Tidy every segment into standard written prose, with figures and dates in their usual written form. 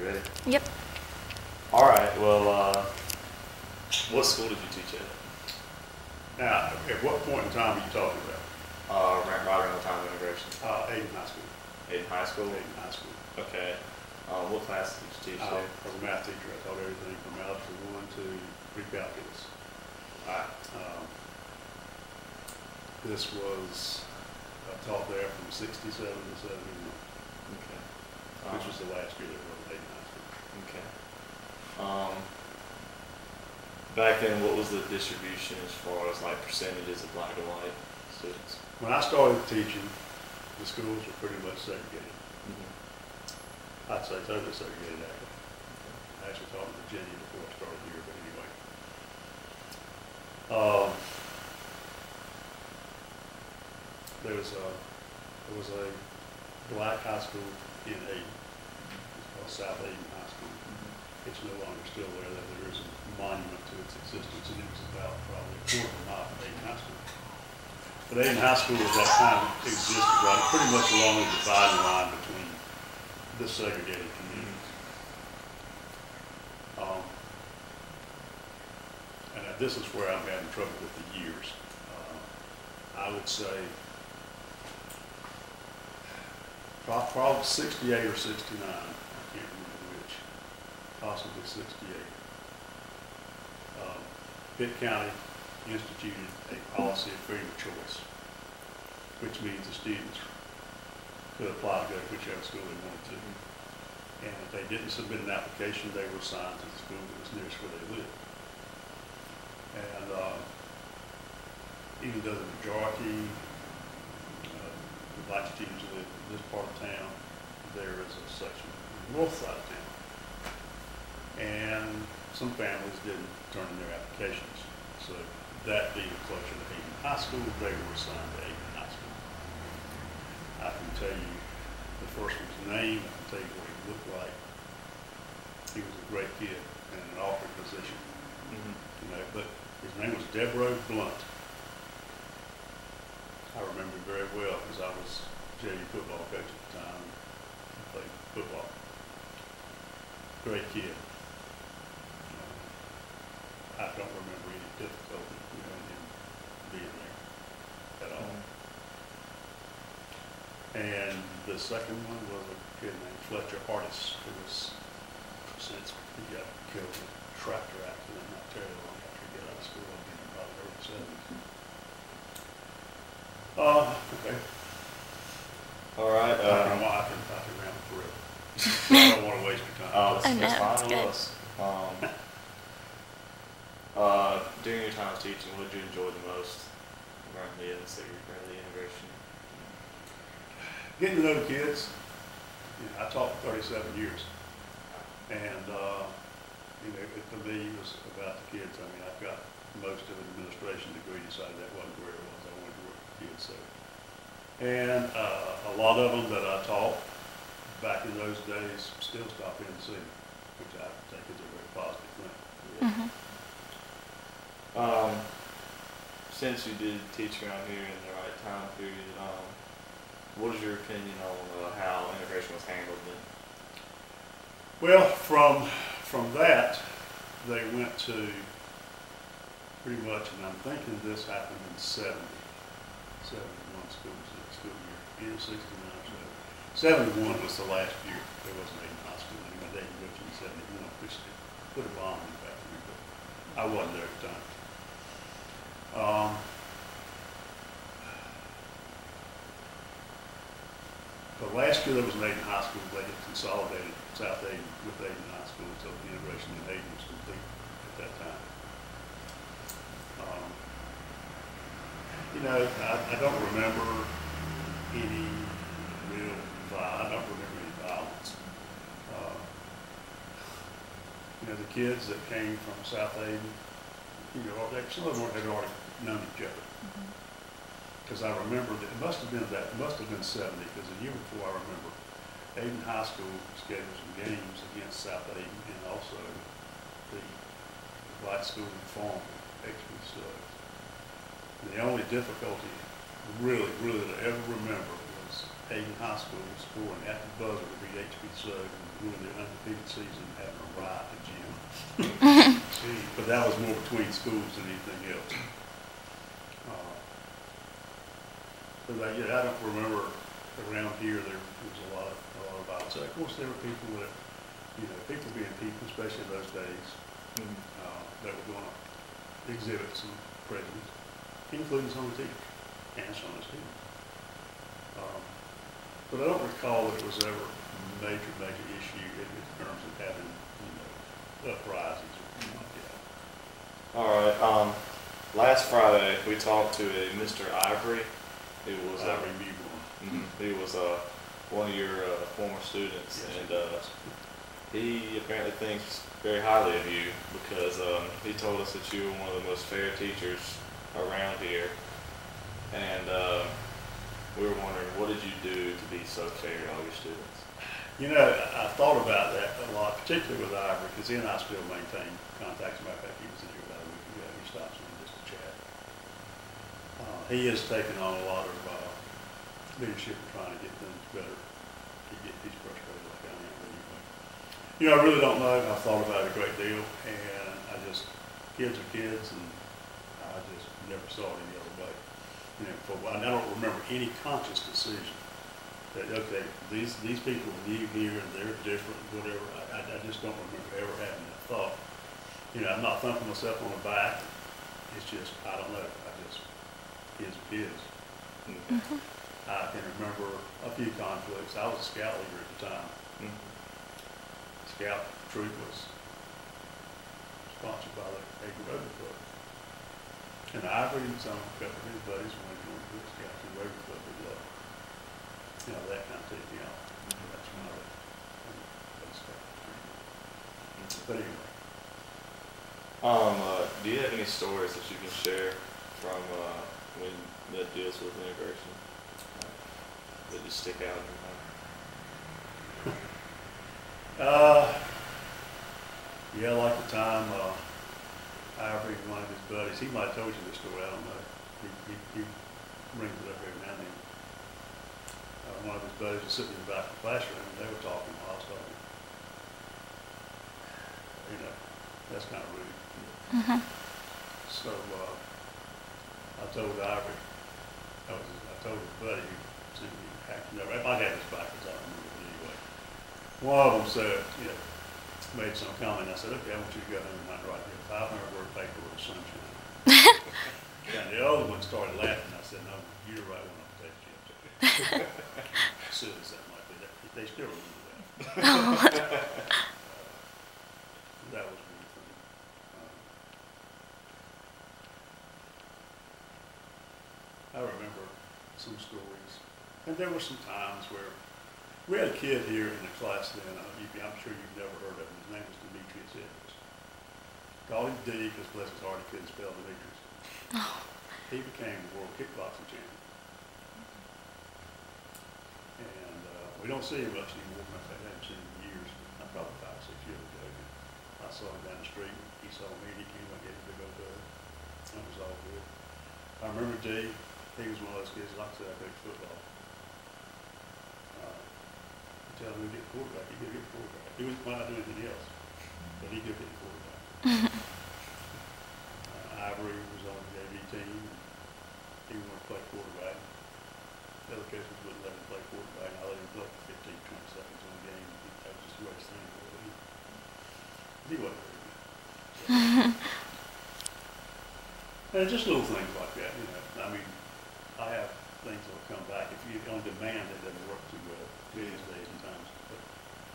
You ready? Yep. All right. Well, what school did you teach at? Now, at what point in time are you talking about? Right around the time of integration. Aiken High School. In high school. Aiken High School. Okay. What class did you teach there? As a math teacher, I taught everything from algebra 1 to pre-calculus. All right. This was taught there from 67 to 71, Okay. which was the last year that we were at Aiken High School. Okay. Back then, what was the distribution as far as like percentages of black and white students? When I started teaching, the schools were pretty much segregated. I'd say totally segregated, actually. I actually taught in Virginia before I started here, but anyway. There was a black high school in Aiken. It's called South Aiken High School. It's no longer still there. There is a monument to its existence, and it was about probably a quarter of a mile from Aiken High School. But Aiken High School at that time existed right pretty much along the dividing line between the segregated communities. And this is where I'm having trouble with the years. I would say probably 68 or 69, I can't remember which, possibly 68. Pitt County instituted a policy of freedom of choice, which means the students could apply to go to whichever school they wanted to. And if they didn't submit an application, they were assigned to the school that was nearest where they lived. And even though the majority of black students live in this part of town, there is a section on the north side of town. And some families didn't turn in their applications. So that being closer to Aiken High School, they were assigned to Aiken High School. I can tell you the first one's name, I can tell you what he looked like. He was a great kid in an awkward position. You know, but his name was Deborah Blunt. I remember him very well because I was JV football coach at the time. I played football. Great kid. I don't remember any difficulty in him being there at all. And the second one was a kid named Fletcher Artis, who was since he got killed in a tractor accident not terribly long after he got out of school, I think about the early 70s. Okay. All right. I can ramble forever. I don't want to waste your time. That's I know, fine it's with good. us. During your time of teaching, what did you enjoy the most around the integration? Getting to know the kids. You know, I taught for 37 years. And, you know, it, for me, it was about the kids. I mean, I've got most of an administration degree, decided that wasn't where it was. I wanted to work with kids. So. And a lot of them that I taught back in those days still stop in to see me, which I think is a very positive thing. Mm-hmm. Since you did teach around here in the right time period, what is your opinion on how integration was handled then? Well, from that, they went to pretty much, and I'm thinking this happened in 71 school year, either 69 or 71 was the last year. There wasn't Aiken High School anymore. They could go to 71, which put a bomb in the factory, but I wasn't there at the time. The last year there was an Aiken High School, they had consolidated South Aiken with Aiken High School, so the integration in Aiken was complete at that time. You know, I don't remember any real I don't remember any violence. You know, the kids that came from South Aiken, you know, some of them had already known each other. Because I remember that it must have been 70, because the year before I remember Aiken High School scheduled some games against South Aiken and also the Black School and Farm Expo Studs. The only difficulty really that I ever remember was Aiken High School scoring at the buzzer to beat HB Suggs and ruin their undefeated season having a riot at the gym. But that was more between schools than anything else. But yeah, I don't remember around here there was a lot of violence. Of course, there were people that, people being people, especially in those days, that were going to exhibit some prejudice, including some of the teachers and some of the students. But I don't recall that it was ever a major issue in terms of having, uprisings or anything like that. All right. Last Friday we talked to a Mr. Ivory. It was Ivory Mewborn. He was one of your former students, Yes, and he apparently thinks very highly of you because he told us that you were one of the most fair teachers around here, and we were wondering, what did you do to be so fair to all your students? I thought about that a lot, particularly with Ivory, because he and I still maintain contact. As a matter of fact, he was in here about a week ago. He stopped me just to chat. He has taken on a lot of leadership in trying to get things better. He's frustrated like I am anyway. I really don't know. I've thought about it a great deal, and kids are kids, and I just never saw it any other way. I don't remember any conscious decision that, okay, these people live here and they're different, whatever. I just don't remember ever having that thought. I'm not thumping myself on the back. It's just, I don't know. Kids are kids. I can remember a few conflicts. I was a scout leader at the time. Scout troop was sponsored by the Aiken Rotary Club. And Ivory and some couple of his buddies wanted to join the Scouts and Rotary Club with love. That kind of took me out. That's when I left Scout. But anyway. Do you have any stories that you can share from when that deals with integration that just stick out in your mind? Yeah, like the time Ivory, one of his buddies, he might have told you this story, I don't know. He brings it up every now and then. One of his buddies was sitting in the back of the classroom and they were talking while I was talking. That's kind of rude. So I told Ivory, I told his buddy who sent me acting over. I might have his backwards, I don't remember it anyway. One of them said, made some comment. I said, okay, I want you to go home and write here 500-word paper with sunshine. And the other one started laughing. I said, no, you're the right one on the test chips. Silly as that might be, they still remember that. That was one thing. I remember some stories, and there were some times where we had a kid here in the class then, I'm sure you've never heard of him. His name was Demetrius Edwards. Called him D because bless his heart, he couldn't spell Demetrius. He became the world kickboxing champion. And we don't see him much anymore. I haven't seen him in years. Probably 5 or 6 years ago. I saw him down the street. He saw me. He came and gave me a big old hug. That was all good. I remember D. He was one of those kids, like I said, I played football. Tell him to get the quarterback. He could get the quarterback. He might not do anything else, but he could get the quarterback. Ivory was on the JV team. He wanted to play quarterback. The other coaches wouldn't let him play quarterback. I let him play for 15, 20 seconds on the game. That was just the way his thing was. He wasn't very good. And just little things like that, I mean, I have things that will come back. If you're on demand, it doesn't work too well these days and times.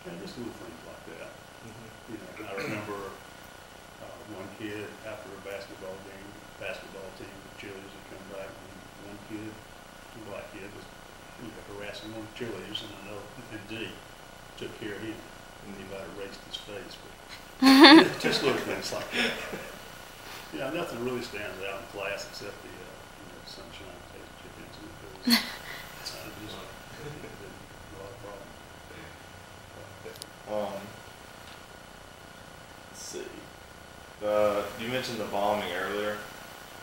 But just little things like that. And I remember one kid after a basketball team, the cheerleaders had come back, and one kid, a black kid, was harassing one of the cheerleaders, and D took care of him. And he about erased his face. But just little things like that. Nothing really stands out in class except the sunshine taste chip incident. It's just a lot of problems. Let's see. You mentioned the bombing earlier.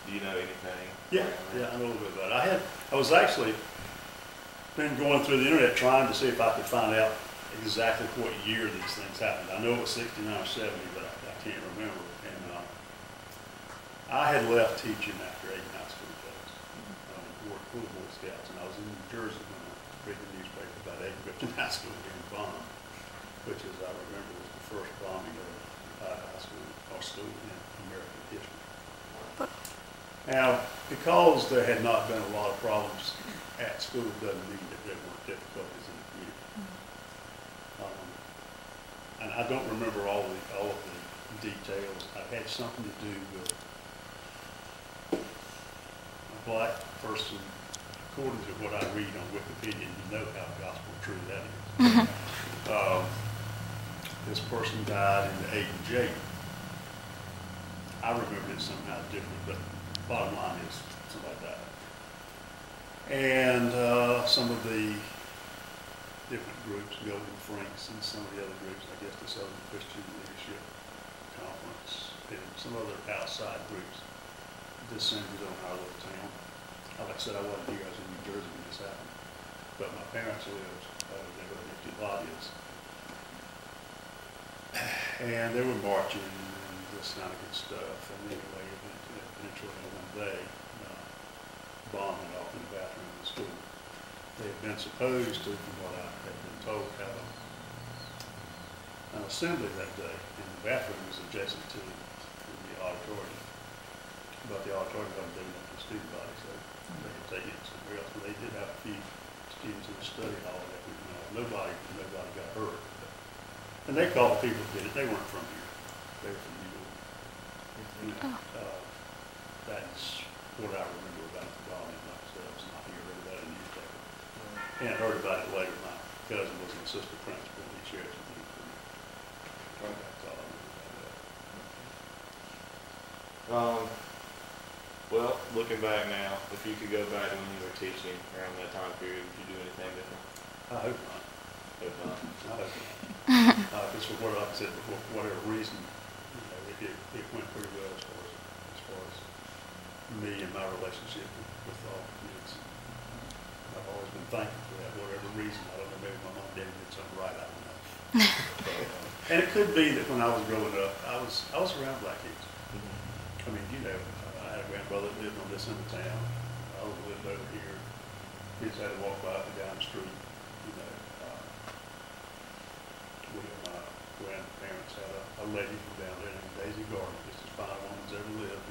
Do you know anything? Yeah, I know a little bit about it. I was actually been going through the internet trying to see if I could find out exactly what year these things happened. I know it was 69 or 70, but I can't remember. And I had left teaching after 8 high school days. Worked for the Boy Scouts, and I was in New Jersey when I read the newspaper about Abe Griffin High School being bombed, which, as I remember, was the first bombing of a high school or school in American history. Now, because there had not been a lot of problems at school doesn't mean that there weren't difficulties in the community. And I don't remember all of the details. I had something to do with a black person, according to what I read on Wikipedia, you know how gospel true that is. This person died in the Aden jail. I remember it somehow different, but bottom line is somebody died. And some of the different groups, Golden Franks and some of the other groups, I guess the Southern Christian Leadership Conference and some other outside groups descended on our little town. Like I said, I wasn't here, I was in New Jersey when this happened. But my parents lived there were empty lobbies. And they were marching and this kind of good stuff. And anyway, eventually one day, bomb went off in the bathroom of the school. They had been supposed to, from what I had been told, have an assembly that day, and the bathroom was adjacent to the auditorium. But the auditorium wasn't big enough for the student body, so they could take it somewhere else. But they did have a few students in the study hall that nobody got hurt. And they called the people who did it. They weren't from here. They were from New York. That's what I remember about the bombing. Like I said, I was not here, read that in the newspaper. And I heard about it later. My cousin was an assistant principal, and he shared some things with me. That's all I remember about that. Well, looking back now, if you could go back to when you were teaching around that time period, would you do anything different? I hope not. Hope not. I hope not. Just for what, like I said before, for whatever reason, it went pretty well as far as me and my relationship with all the kids. I've always been thankful for that, whatever reason. I don't know, maybe my mom and dad did something right, I don't know. And it could be that when I was growing up, I was around black kids. I mean, I had a grandbrother that lived on this end of town. I lived over here. Kids had to walk by up and down the street. My grandparents had a lady from down there named Daisy Gardner, just as fine a woman as ever lived.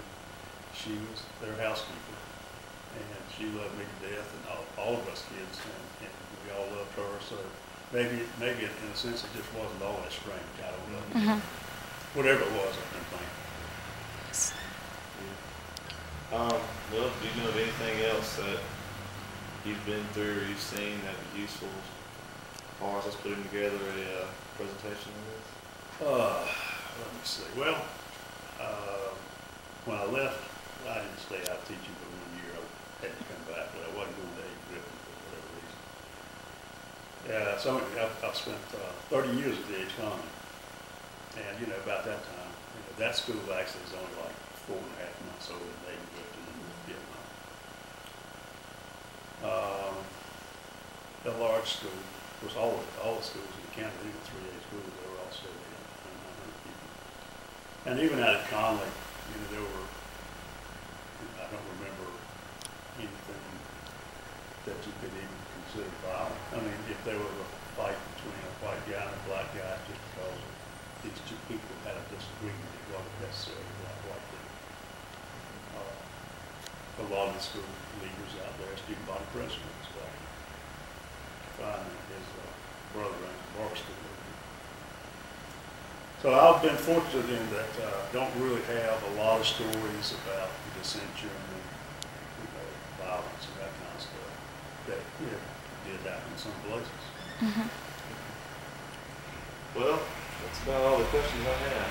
She was their housekeeper, and she loved me to death, and all of us kids, and we all loved her. So maybe in a sense it just wasn't all that strange. I don't know. Whatever it was, I've been thankful. Well, do you know of anything else that you've been through or you've seen that was useful as far as us putting together a presentation on this? Let me see. Well, when I left, I didn't stay out teaching for 1 year. I had to come back, but I wasn't going to Abe Griffin for whatever reason. So I've spent 30 years at the H. Conley. And, about that time, that school actually is only like 4.5 months older than Abe Griffin in Vietnam. A large school. Of course, all the schools in the county, even 3A schools, they were all 700 people. And even out at Conley, there were, I don't remember anything that you could even consider violent. I mean, if there was a fight between a white guy and a black guy just because these two people had a disagreement, it wasn't necessarily black-white thing. A lot of the school leaders out there, student body presidents, his brother ran the bar school. So I've been fortunate in that don't really have a lot of stories about dissension and violence and that kind of stuff that did happen in some places. Well, that's about all the questions I have.